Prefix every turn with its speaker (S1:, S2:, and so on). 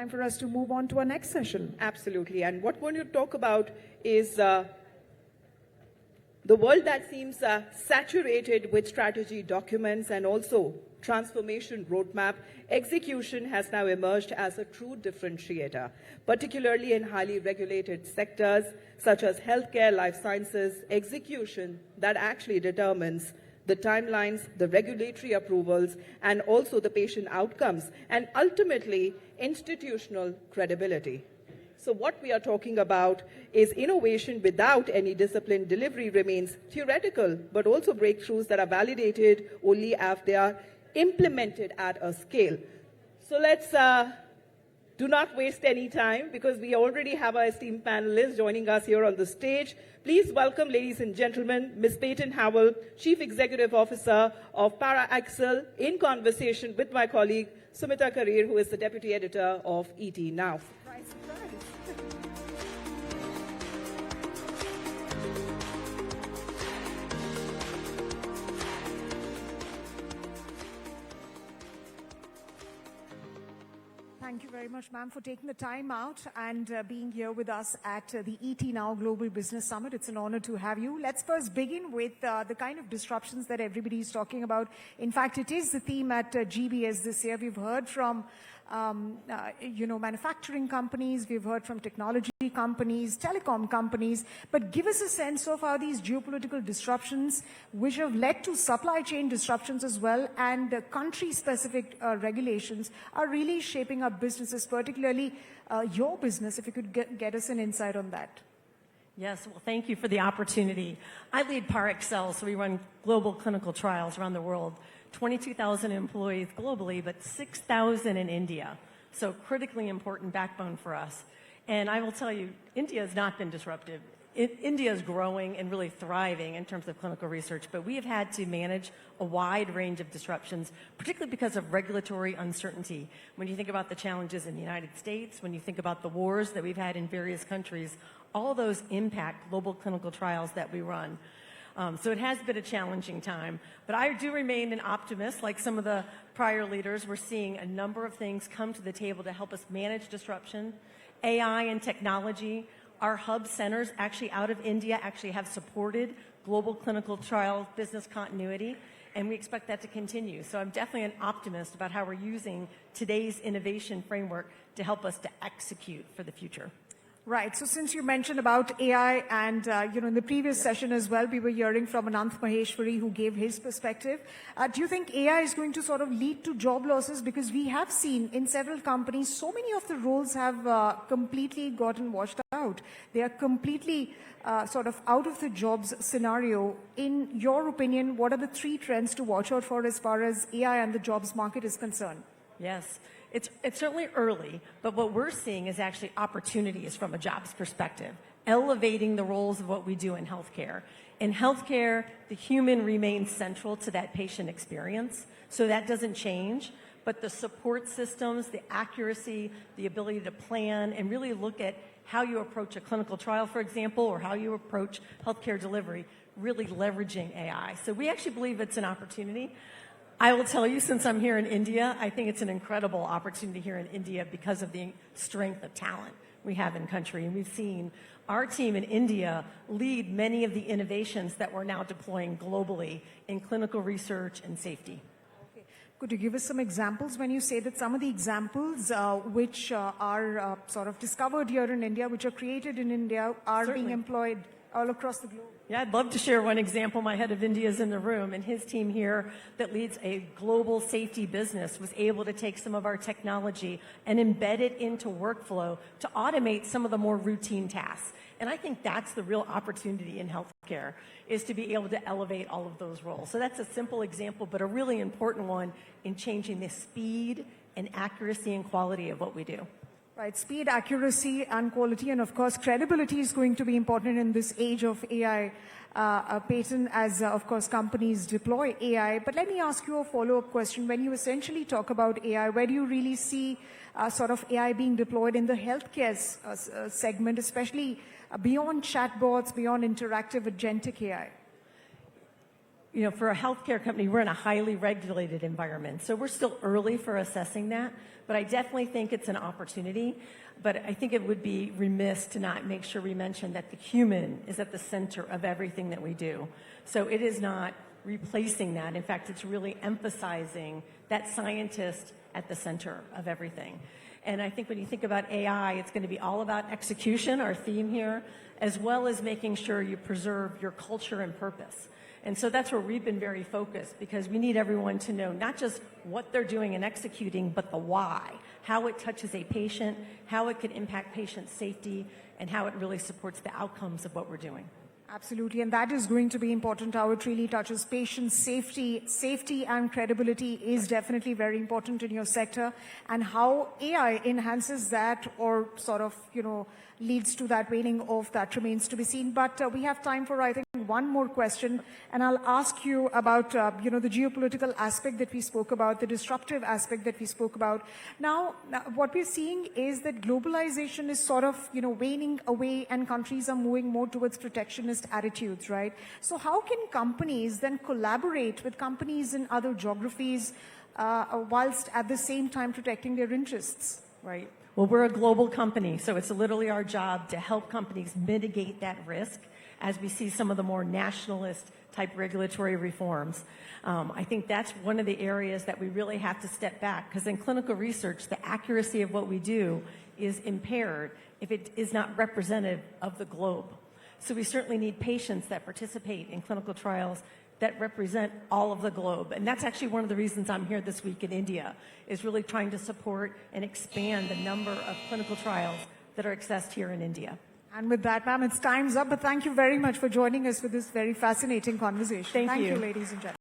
S1: time for us to move on to our next session.
S2: Absolutely. And what we're going to talk about is the world that seems saturated with strategy documents and also transformation roadmap. Execution has now emerged as a true differentiator, particularly in highly regulated sectors such as healthcare, life sciences. Execution that actually determines the timelines, the regulatory approvals, and also the patient outcomes, and ultimately institutional credibility. So what we are talking about is innovation without any disciplined delivery remains theoretical, but also breakthroughs that are validated only if they are implemented at a scale. So let's do not waste any time, because we already have our esteemed panelists joining us here on the stage. Please welcome, ladies and gentlemen, Ms. Peyton Howell, Chief Executive Officer of Parexel, in conversation with my colleague, Sumita Kareer, who is the Deputy Editor of ET Now.
S1: Surprise. Thank you very much, ma'am, for taking the time out and being here with us at the ET Now Global Business Summit. It's an honor to have you. Let's first begin with the kind of disruptions that everybody is talking about. In fact, it is the theme at GBS this year. We've heard from manufacturing companies, we've heard from technology companies, telecom companies, but give us a sense of how these geopolitical disruptions, which have led to supply chain disruptions as well, and country-specific regulations, are really shaping up businesses, particularly your business. If you could get us an insight on that.
S3: Yes, well, thank you for the opportunity. I lead Parexel, so we run global clinical trials around the world. 22,000 employees globally, but 6,000 in India. So critically important backbone for us. And I will tell you, India has not been disruptive. India is growing and really thriving in terms of clinical research, but we have had to manage a wide range of disruptions, particularly because of regulatory uncertainty. When you think about the challenges in the United States, when you think about the wars that we've had in various countries, all those impact global clinical trials that we run. So it has been a challenging time, but I do remain an optimist. Like some of the prior leaders, we're seeing a number of things come to the table to help us manage disruption. AI and technology, our hub centers actually out of India actually have supported global clinical trial business continuity, and we expect that to continue. So I'm definitely an optimist about how we're using today's innovation framework to help us to execute for the future.
S1: Right. So since you mentioned about AI and, in the previous session as well, we were hearing from Anant Maheshwari who gave his perspective. Do you think AI is going to sort of lead to job losses? Because we have seen in several companies, so many of the roles have completely gotten washed out. They are completely sort of out of the jobs scenario. In your opinion, what are the three trends to watch out for as far as AI and the jobs market is concerned?
S3: Yes. It's certainly early, but what we're seeing is actually opportunities from a jobs perspective, elevating the roles of what we do in healthcare. In healthcare, the human remains central to that patient experience, so that doesn't change, but the support systems, the accuracy, the ability to plan and really look at how you approach a clinical trial, for example, or how you approach healthcare delivery, really leveraging AI. So we actually believe it's an opportunity. I will tell you, since I'm here in India, I think it's an incredible opportunity here in India because of the strength of talent we have in country. And we've seen our team in India lead many of the innovations that we're now deploying globally in clinical research and safety.
S1: Okay. Could you give us some examples when you say that some of the examples which are sort of discovered here in India, which are created in India, are
S3: Certainly.
S1: being employed all across the globe?
S3: Yeah, I'd love to share one example. My head of India is in the room, and his team here that leads a global safety business was able to take some of our technology and embed it into workflow to automate some of the more routine tasks. And I think that's the real opportunity in healthcare, is to be able to elevate all of those roles. So that's a simple example, but a really important one in changing the speed and accuracy and quality of what we do.
S1: Right, speed, accuracy, and quality, and of course, credibility is going to be important in this age of AI, Peyton, as of course companies deploy AI. But let me ask you a follow-up question. When you essentially talk about AI, where do you really see sort of AI being deployed in the healthcare segment, especially beyond chatbots, beyond interactive agentic AI?
S3: you know, for a healthcare company, we're in a highly regulated environment. So we're still early for assessing that, but I definitely think it's an opportunity. But I think it would be remiss to not make sure we mention that the human is at the center of everything that we do. So it is not replacing that. In fact, it's really emphasizing that scientist at the center of everything. And I think when you think about AI, it's going to be all about execution, our theme here, as well as making sure you preserve your culture and purpose. And so that's where we've been very focused, because we need everyone to know not just what they're doing and executing, but the why, how it touches a patient, how it could impact patient safety, and how it really supports the outcomes of what we're doing.
S1: Absolutely, and that is going to be important, how it really touches patient safety. Safety and credibility is definitely very important in your sector, and how AI enhances that or sort of, you know, leads to that waning off, that remains to be seen. But we have time for, I think, one more question, and I'll ask you about, you know, the geopolitical aspect that we spoke about, the disruptive aspect that we spoke about. Now, what we're seeing is that globalization is sort of, you know, waning away, and countries are moving more towards protectionist attitudes, right? So how can companies then collaborate with companies in other geographies whilst at the same time protecting their interests?
S3: Right. Well, we're a global company, so it's literally our job to help companies mitigate that risk as we see some of the more nationalist type regulatory reforms. I think that's one of the areas that we really have to step back, because in clinical research, the accuracy of what we do is impaired if it is not representative of the globe. So we certainly need patients that participate in clinical trials that represent all of the globe. And that's actually one of the reasons I'm here this week in India, is really trying to support and expand the number of clinical trials that are accessed here in India.
S1: And with that, ma'am, it's time's up, but thank you very much for joining us for this very fascinating conversation.
S3: Thank you.
S1: Ladies and gentlemen.